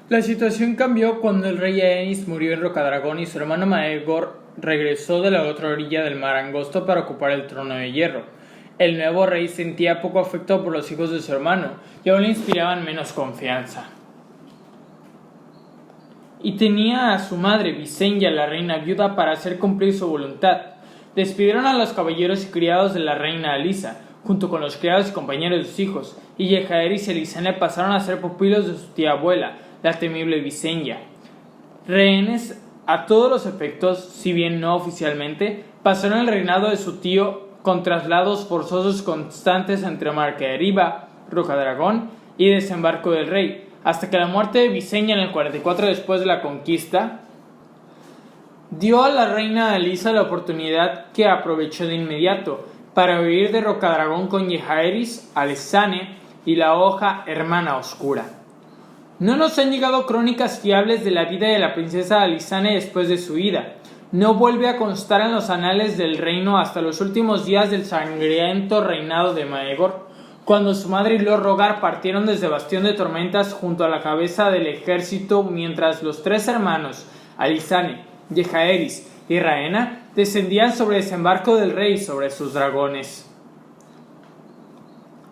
La situación cambió cuando el rey Aenys murió en Rocadragón y su hermano Maegor regresó de la otra orilla del mar angosto para ocupar el trono de hierro. El nuevo rey sentía poco afecto por los hijos de su hermano y aún le inspiraban menos confianza. Y tenía a su madre, Visenya, la reina viuda, para hacer cumplir su voluntad. Despidieron a los caballeros y criados de la reina Alisa, junto con los criados y compañeros de sus hijos, y Yehaeris y Elisane pasaron a ser pupilos de su tía abuela, la temible Visenya. Rehenes a todos los efectos, si bien no oficialmente, pasaron el reinado de su tío con traslados forzosos constantes entre Marqueriba, Rocadragón y desembarco del rey, hasta que la muerte de Visenya en el 44 después de la conquista dio a la reina Alisa la oportunidad que aprovechó de inmediato para huir de Rocadragón con Yehaeris, Elisane y la hoja hermana oscura. No nos han llegado crónicas fiables de la vida de la princesa Elisane después de su ida. No vuelve a constar en los anales del reino hasta los últimos días del sangriento reinado de Maegor, cuando su madre y Lord Rogar partieron desde Bastión de Tormentas junto a la cabeza del ejército, mientras los tres hermanos, Elisane, Yehaeris y Rhaena, descendían sobre el desembarco del rey sobre sus dragones.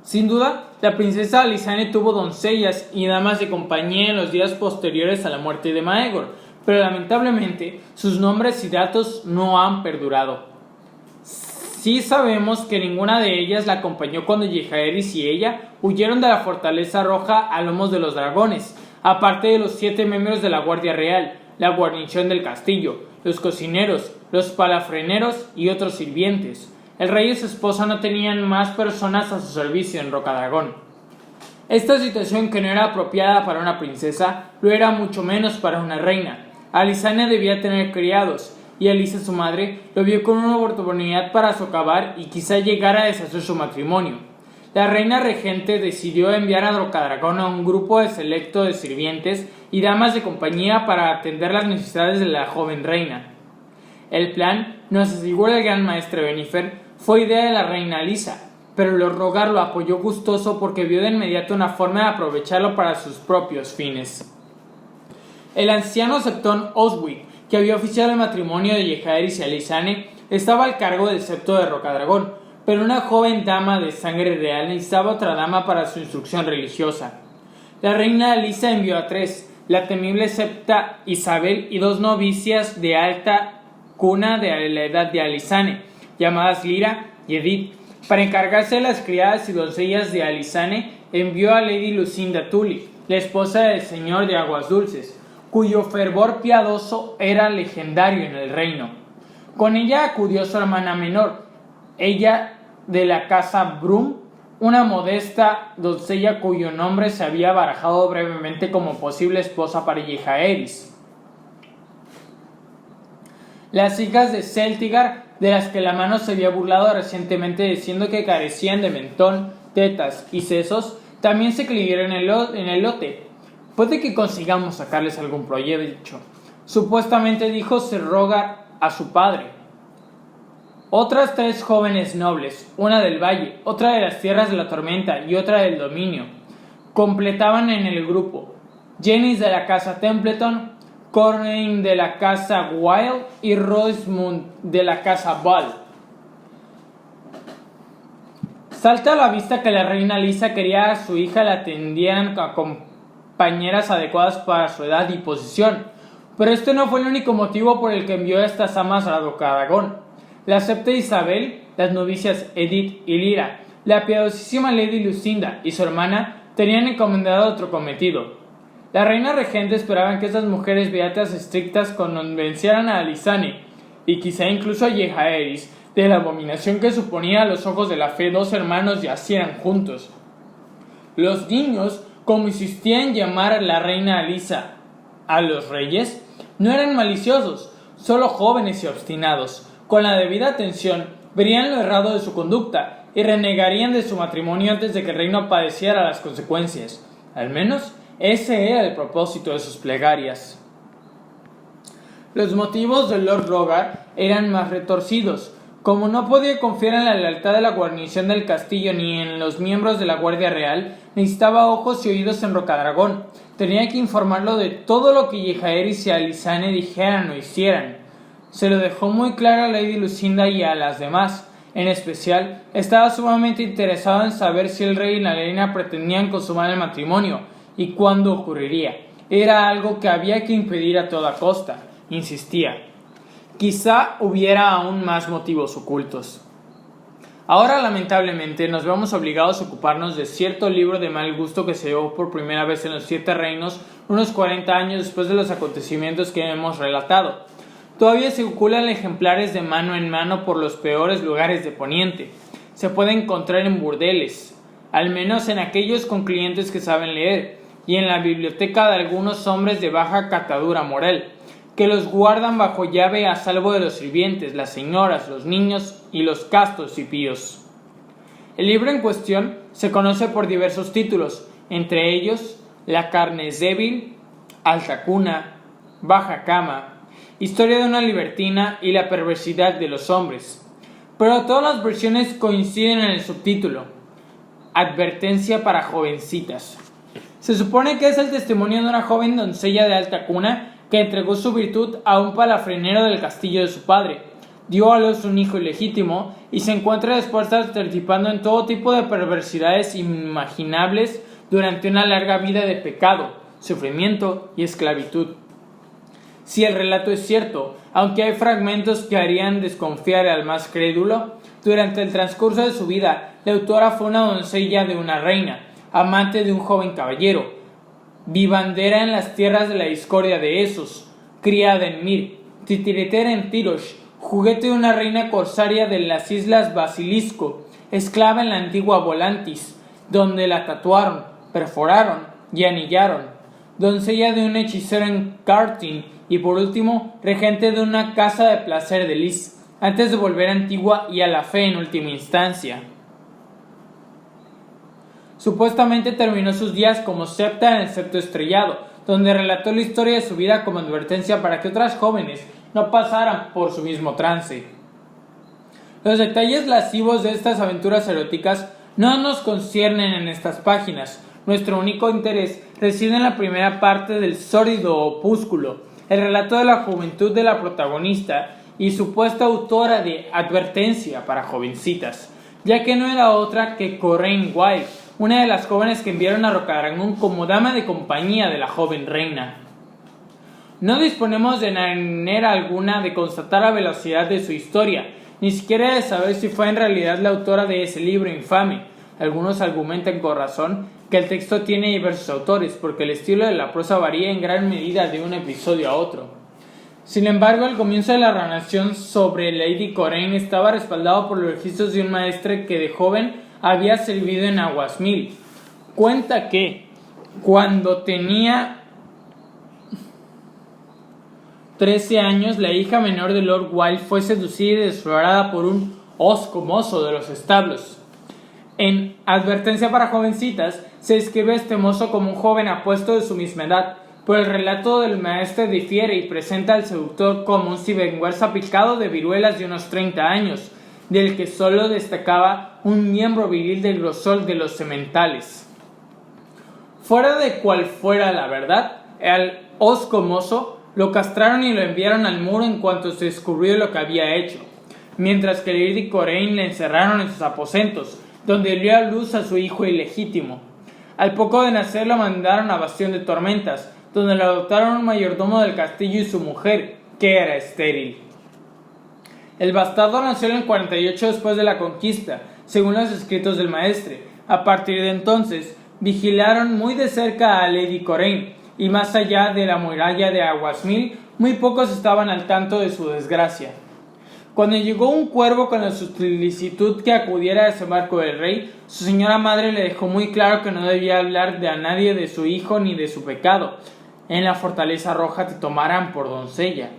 Sin duda, la princesa Elisane tuvo doncellas y damas de compañía en los días posteriores a la muerte de Maegor, pero lamentablemente sus nombres y datos no han perdurado. Sí sabemos que ninguna de ellas la acompañó cuando Yehaeris y ella huyeron de la Fortaleza Roja a lomos de los dragones, aparte de los 7 miembros de la Guardia Real, la guarnición del castillo, los cocineros, los palafreneros y otros sirvientes. El rey y su esposa no tenían más personas a su servicio en Rocadragón. Esta situación, que no era apropiada para una princesa, lo era mucho menos para una reina. Elisane debía tener criados, y Alisa, su madre, lo vio como una oportunidad para socavar y quizá llegar a deshacer su matrimonio. La reina regente decidió enviar a Rocadragón a un grupo selecto de sirvientes y damas de compañía para atender las necesidades de la joven reina. El plan, nos asegura el gran maestre Benifer, fue idea de la reina Alisa, pero Lord Rogar lo apoyó gustoso porque vio de inmediato una forma de aprovecharlo para sus propios fines. El anciano Septón Oswick, que había oficiado el matrimonio de Yehaeris y Elisane, estaba al cargo del septo de Rocadragón, pero una joven dama de sangre real necesitaba otra dama para su instrucción religiosa. La reina Alisa envió a 3, la temible septa Isabel y 2 novicias de alta cuna de la edad de Elisane, llamadas Lira y Edith. Para encargarse de las criadas y doncellas de Elisane, envió a Lady Lucinda Tully, la esposa del señor de Aguas Dulces, cuyo fervor piadoso era legendario en el reino. Con ella acudió su hermana menor, ella de la casa Brum, una modesta doncella cuyo nombre se había barajado brevemente como posible esposa para Yehaeris. Las hijas de Celtigar, de las que la mano se había burlado recientemente diciendo que carecían de mentón, tetas y sesos, también se inscribieron en el lote. Puede que consigamos sacarles algún provecho, supuestamente dijo Sir Rogar a su padre. Otras 3 jóvenes nobles, una del valle, otra de las tierras de la tormenta y otra del dominio, completaban en el grupo: Janice de la casa Templeton, Cornyn de la casa Wild y Rosamund de la casa Ball. Salta a la vista que la reina Lisa quería a su hija la atendieran con compañeras adecuadas para su edad y posición, pero este no fue el único motivo por el que envió a estas amas a Rocadragón. La septa Isabel, las novicias Edith y Lira, la piadosísima Lady Lucinda y su hermana tenían encomendado otro cometido. La reina regente esperaba que estas mujeres beatas estrictas convencieran a Elisane y quizá incluso a Yehaeris de la abominación que suponía a los ojos de la fe 2 hermanos yacieran juntos. Los niños, como insistía en llamar a la reina Alisa a los reyes, no eran maliciosos, solo jóvenes y obstinados. Con la debida atención, verían lo errado de su conducta y renegarían de su matrimonio antes de que el reino padeciera las consecuencias. Al menos, ese era el propósito de sus plegarias. Los motivos de Lord Rogar eran más retorcidos. Como no podía confiar en la lealtad de la guarnición del castillo ni en los miembros de la Guardia Real, necesitaba ojos y oídos en Rocadragón, Tenía que informarlo de todo lo que Yejaeris y Alisane dijeran o hicieran. Se lo dejó muy claro a Lady Lucinda y a las demás. En especial, estaba sumamente interesado en saber si el rey y la reina pretendían consumar el matrimonio y cuándo ocurriría. Era algo que había que impedir a toda costa, insistía. Quizá hubiera aún más motivos ocultos. Ahora, lamentablemente, nos vemos obligados a ocuparnos de cierto libro de mal gusto que se llevó por primera vez en los 7 reinos, unos 40 años después de los acontecimientos que hemos relatado. Todavía circulan ejemplares de mano en mano por los peores lugares de Poniente. Se puede encontrar en burdeles, al menos en aquellos con clientes que saben leer, y en la biblioteca de algunos hombres de baja catadura moral, que los guardan bajo llave a salvo de los sirvientes, las señoras, los niños y los castos y píos. El libro en cuestión se conoce por diversos títulos, entre ellos La carne es débil, Alta cuna, Baja cama, Historia de una libertina y La perversidad de los hombres. Pero todas las versiones coinciden en el subtítulo, Advertencia para jovencitas. Se supone que es el testimonio de una joven doncella de alta cuna que entregó su virtud a un palafrenero del castillo de su padre, dio a luz un hijo ilegítimo y se encuentra después participando en todo tipo de perversidades inimaginables durante una larga vida de pecado, sufrimiento y esclavitud. Si el relato es cierto, aunque hay fragmentos que harían desconfiar al más crédulo, durante el transcurso de su vida, la autora fue una doncella de una reina, amante de un joven caballero, vivandera en las tierras de la discordia de Esos, criada en Mir, titiritera en Tirosh, juguete de una reina corsaria de las islas Basilisco, esclava en la antigua Volantis, donde la tatuaron, perforaron y anillaron, doncella de un hechicero en Kartin y por último, regente de una casa de placer de Lis, antes de volver a Antigua y a la fe en última instancia. Supuestamente terminó sus días como septa en el septo estrellado, donde relató la historia de su vida como advertencia para que otras jóvenes no pasaran por su mismo trance. Los detalles lascivos de estas aventuras eróticas no nos conciernen en estas páginas. Nuestro único interés reside en la primera parte del sórdido opúsculo, el relato de la juventud de la protagonista y supuesta autora de Advertencia para jovencitas, ya que no era otra que Coraine Wilde, una de las jóvenes que enviaron a Rocadragón como dama de compañía de la joven reina. No disponemos de manera alguna de constatar la velocidad de su historia, ni siquiera de saber si fue en realidad la autora de ese libro infame. Algunos argumentan con razón que el texto tiene diversos autores, porque el estilo de la prosa varía en gran medida de un episodio a otro. Sin embargo, el comienzo de la narración sobre Lady Coraine estaba respaldado por los registros de un maestre que de joven había servido en Aguasmil. Cuenta que, cuando tenía 13 años, la hija menor de Lord Wilde fue seducida y desflorada por un hosco mozo de los establos. En Advertencia para jovencitas, se describe a este mozo como un joven apuesto de su misma edad, pero el relato del maestre difiere y presenta al seductor como un sinvergüenza picado de viruelas de unos 30 años, del que solo destacaba un miembro viril del grosor de los sementales. Fuera de cual fuera la verdad, al hosco mozo lo castraron y lo enviaron al muro en cuanto se descubrió lo que había hecho, mientras que Lady Coraine le encerraron en sus aposentos, donde dio a luz a su hijo ilegítimo. Al poco de nacer lo mandaron a Bastión de Tormentas, donde lo adoptaron un mayordomo del castillo y su mujer, que era estéril. El bastardo nació en el 48 después de la conquista, según los escritos del maestre. A partir de entonces, vigilaron muy de cerca a Lady Coraine, y más allá de la muralla de Aguasmil, muy pocos estaban al tanto de su desgracia. Cuando llegó un cuervo con la solicitud que acudiera a desembarco del rey, su señora madre le dejó muy claro que no debía hablar a nadie de su hijo ni de su pecado. En la fortaleza roja te tomarán por doncella.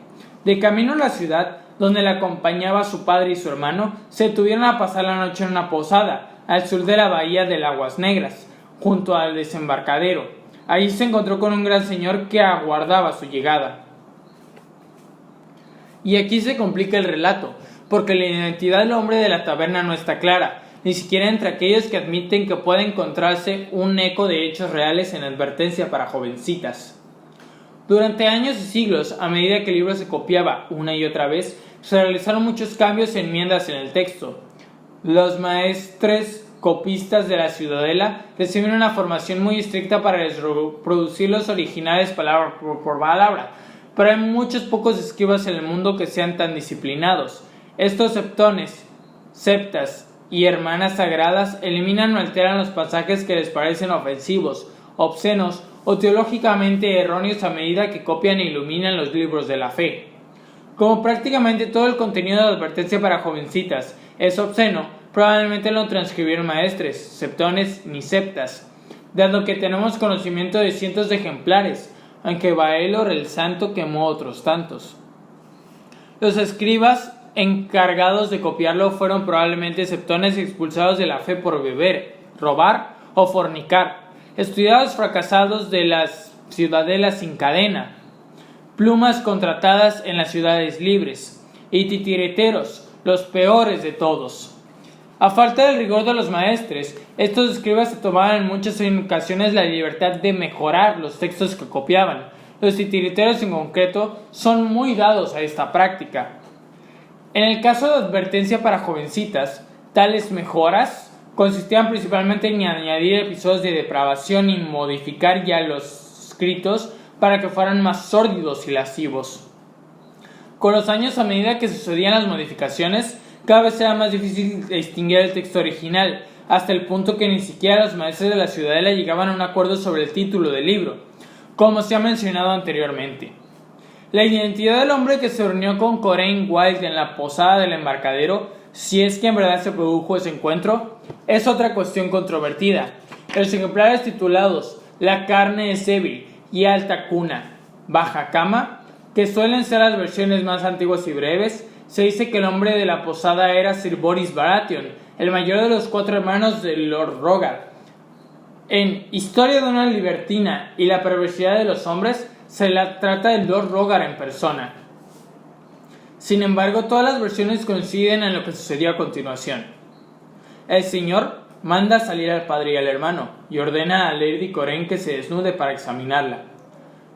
De camino a la ciudad, donde la acompañaba su padre y su hermano, se detuvieron a pasar la noche en una posada, al sur de la bahía de Aguas Negras, junto al desembarcadero. Allí se encontró con un gran señor que aguardaba su llegada. Y aquí se complica el relato, porque la identidad del hombre de la taberna no está clara, ni siquiera entre aquellos que admiten que puede encontrarse un eco de hechos reales en Advertencia para Jovencitas. Durante años y siglos, a medida que el libro se copiaba una y otra vez, se realizaron muchos cambios y enmiendas en el texto. Los maestres copistas de la Ciudadela recibieron una formación muy estricta para reproducir los originales palabra por palabra, pero hay muchos pocos escribas en el mundo que sean tan disciplinados. Estos septones, septas y hermanas sagradas eliminan o alteran los pasajes que les parecen ofensivos, obscenos o teológicamente erróneos a medida que copian e iluminan los libros de la fe. Como prácticamente todo el contenido de Advertencia para Jovencitas es obsceno, probablemente no transcribieron maestres, septones ni septas, dado que tenemos conocimiento de cientos de ejemplares, aunque Baelor el Santo quemó otros tantos. Los escribas encargados de copiarlo fueron probablemente septones expulsados de la fe por beber, robar o fornicar, estudiados fracasados de las ciudadelas sin cadena, plumas contratadas en las ciudades libres, y titireteros, los peores de todos. A falta del rigor de los maestres, estos escribas se tomaban en muchas ocasiones la libertad de mejorar los textos que copiaban. Los titiriteros en concreto son muy dados a esta práctica. En el caso de Advertencia para Jovencitas, tales mejoras consistían principalmente en añadir episodios de depravación y modificar ya los escritos para que fueran más sórdidos y lascivos. Con los años, a medida que sucedían las modificaciones, cada vez era más difícil distinguir el texto original, hasta el punto que ni siquiera los maestros de la Ciudadela llegaban a un acuerdo sobre el título del libro, como se ha mencionado anteriormente. La identidad del hombre que se reunió con Corain Wilde en la posada del embarcadero, si es que en verdad se produjo ese encuentro, es otra cuestión controvertida. Los ejemplares titulados La carne es débil y Alta cuna, baja cama, que suelen ser las versiones más antiguas y breves, se dice que el hombre de la posada era Sir Boris Baratheon, el mayor de los 4 hermanos de Lord Rogar. En Historia de una libertina y la perversidad de los hombres, se la trata de Lord Rogar en persona. Sin embargo, todas las versiones coinciden en lo que sucedió a continuación. El señor manda salir al padre y al hermano, y ordena a Lady Corain que se desnude para examinarla.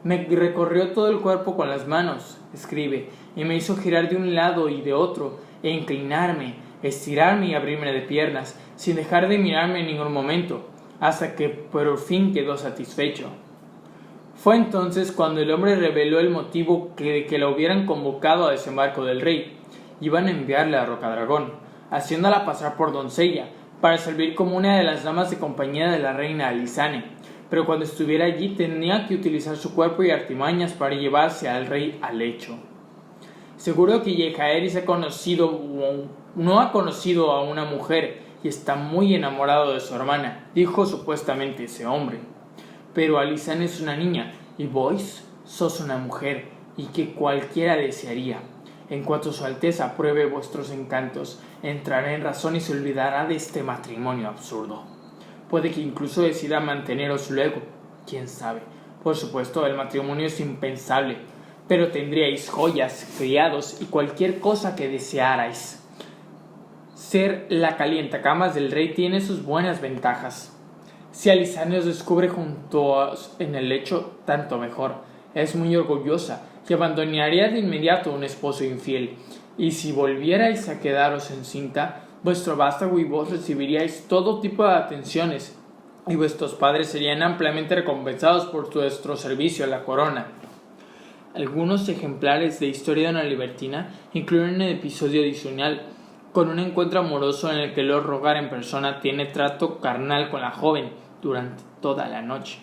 Me recorrió todo el cuerpo con las manos, escribe, y me hizo girar de un lado y de otro, e inclinarme, estirarme y abrirme de piernas, sin dejar de mirarme en ningún momento, hasta que por fin quedó satisfecho. Fue entonces cuando el hombre reveló el motivo de que la hubieran convocado a desembarco del rey. Iban a enviarla a Rocadragón, haciéndola pasar por doncella, para servir como una de las damas de compañía de la reina Alisane, pero cuando estuviera allí tenía que utilizar su cuerpo y artimañas para llevarse al rey al lecho. Seguro que Jaehaerys no ha conocido a una mujer y está muy enamorado de su hermana, dijo supuestamente ese hombre. Pero Alisane es una niña y vos sos una mujer y que cualquiera desearía. En cuanto su alteza pruebe vuestros encantos, entrará en razón y se olvidará de este matrimonio absurdo. Puede que incluso decida manteneros luego, quién sabe. Por supuesto, el matrimonio es impensable, pero tendríais joyas, criados y cualquier cosa que desearais. Ser la calientacamas del rey tiene sus buenas ventajas. Si Alisane os descubre juntos en el lecho, tanto mejor. Es muy orgullosa y abandonaría de inmediato a un esposo infiel. Y si volvierais a quedaros encinta, vuestro vástago y vos recibiríais todo tipo de atenciones, y vuestros padres serían ampliamente recompensados por vuestro servicio a la corona. Algunos ejemplares de Historia de una libertina incluyen un episodio adicional, con un encuentro amoroso en el que Lord Rogar en persona tiene trato carnal con la joven durante toda la noche.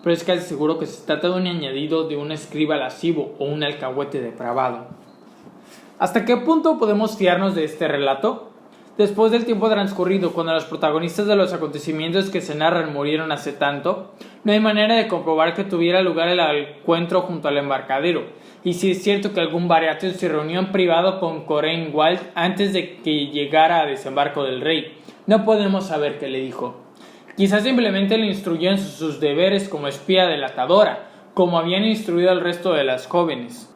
Pero es casi seguro que se trata de un añadido de un escriba lascivo o un alcahuete depravado. ¿Hasta qué punto podemos fiarnos de este relato? Después del tiempo transcurrido, cuando los protagonistas de los acontecimientos que se narran murieron hace tanto, no hay manera de comprobar que tuviera lugar el encuentro junto al embarcadero, y si es cierto que algún Baratheon se reunió en privado con Corain Wilde antes de que llegara a desembarco del rey, no podemos saber qué le dijo. Quizás simplemente le instruyó en sus deberes como espía delatadora, como habían instruido al resto de las jóvenes.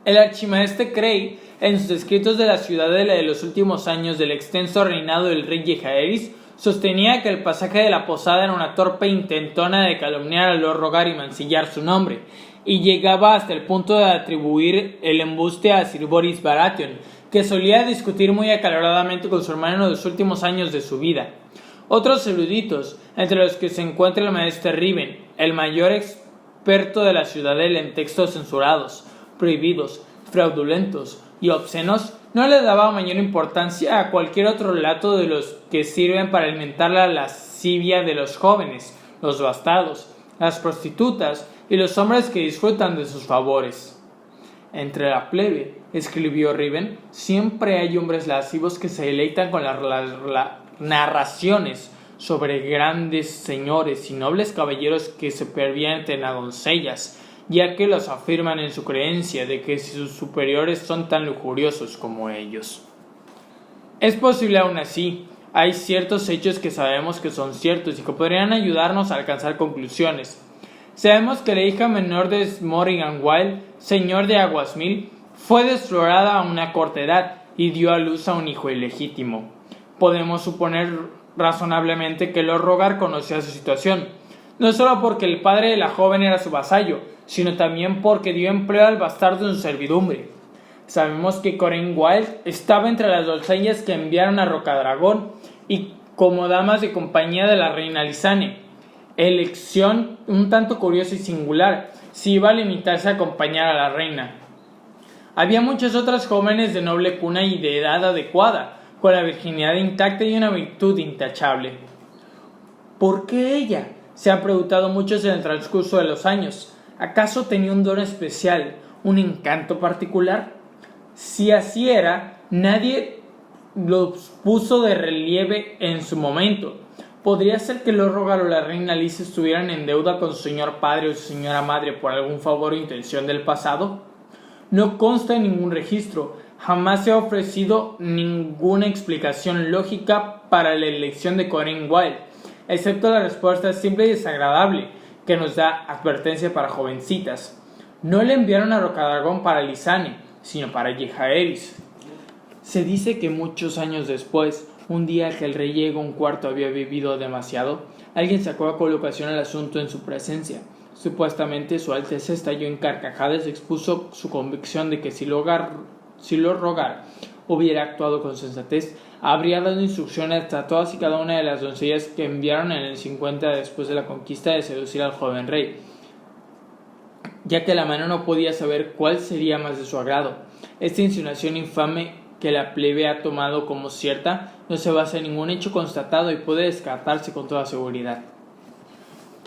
El archimaestre Cray, en sus escritos de la ciudadela de los últimos años del extenso reinado del rey Jaehaerys, sostenía que el pasaje de la posada era una torpe intentona de calumniar a Lord Rogar y mancillar su nombre, y llegaba hasta el punto de atribuir el embuste a Sir Boris Baratheon, que solía discutir muy acaloradamente con su hermano en los últimos años de su vida. Otros eruditos, entre los que se encuentra el maestre Riven, el mayor experto de la ciudadela en textos censurados, prohibidos, fraudulentos y obscenos, no le daba mayor importancia a cualquier otro relato de los que sirven para alimentar la lascivia de los jóvenes, los bastardos, las prostitutas y los hombres que disfrutan de sus favores. Entre la plebe, escribió Riven, siempre hay hombres lascivos que se deleitan con las narraciones sobre grandes señores y nobles caballeros que se pervierten a doncellas, ya que los afirman en su creencia de que sus superiores son tan lujuriosos como ellos. Es posible aún así, hay ciertos hechos que sabemos que son ciertos y que podrían ayudarnos a alcanzar conclusiones. Sabemos que la hija menor de Morrigan Wild, señor de Aguasmill, fue desflorada a una corta edad y dio a luz a un hijo ilegítimo. Podemos suponer razonablemente que Lord Rogar conocía su situación, no solo porque el padre de la joven era su vasallo, sino también porque dio empleo al bastardo en su servidumbre. Sabemos que Corain Wild estaba entre las doncellas que enviaron a Rocadragón y como damas de compañía de la reina Lysane, elección un tanto curiosa y singular, si iba a limitarse a acompañar a la reina. Había muchas otras jóvenes de noble cuna y de edad adecuada, con la virginidad intacta y una virtud intachable. ¿Por qué ella?, se han preguntado muchos en el transcurso de los años. ¿Acaso tenía un don especial, un encanto particular? Si así era, nadie los puso de relieve en su momento. ¿Podría ser que Lord Rogar o la reina Lys estuvieran en deuda con su señor padre o su señora madre por algún favor o intención del pasado? No consta en ningún registro. Jamás se ha ofrecido ninguna explicación lógica para la elección de Corain Wild, excepto la respuesta simple y desagradable que nos da advertencia para jovencitas. No le enviaron a Rocadragón para Lysane, sino para Jaehaerys. Se dice que muchos años después, un día que el rey Aegon IV había vivido demasiado, alguien sacó a colocación el asunto en su presencia. Supuestamente su Alteza estalló en carcajadas y expuso su convicción de que si Lord Rogar hubiera actuado con sensatez, habría dado instrucciones a todas y cada una de las doncellas que enviaron en el 50 después de la conquista de seducir al joven rey, ya que la mano no podía saber cuál sería más de su agrado. Esta insinuación infame que la plebe ha tomado como cierta no se basa en ningún hecho constatado y puede descartarse con toda seguridad.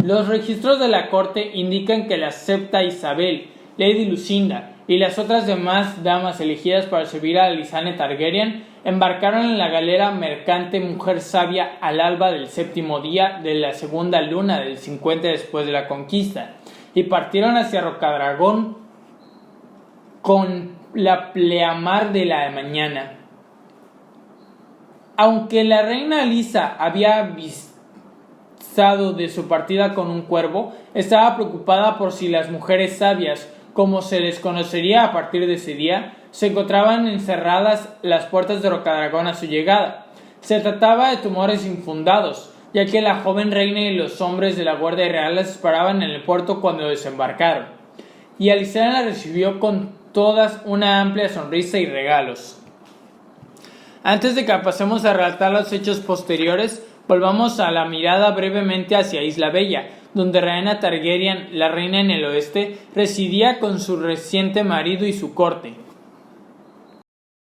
Los registros de la corte indican que la septa Isabel, Lady Lucinda y las otras demás damas elegidas para servir a Lysane Targaryen embarcaron en la galera mercante Mujer Sabia al alba del séptimo día de la segunda luna del 50 después de la conquista y partieron hacia Rocadragón con la pleamar de la mañana. Aunque la reina Lisa había avisado de su partida con un cuervo, estaba preocupada por si las mujeres sabias, como se les conocería a partir de ese día, se encontraban encerradas las puertas de Rocadragón a su llegada. Se trataba de tumores infundados, ya que la joven reina y los hombres de la Guardia Real las esperaban en el puerto cuando desembarcaron, y Lysane la recibió con todas una amplia sonrisa y regalos. Antes de que pasemos a relatar los hechos posteriores, volvamos a la mirada brevemente hacia Isla Bella, donde Rhaena Targaryen, la reina en el oeste, residía con su reciente marido y su corte.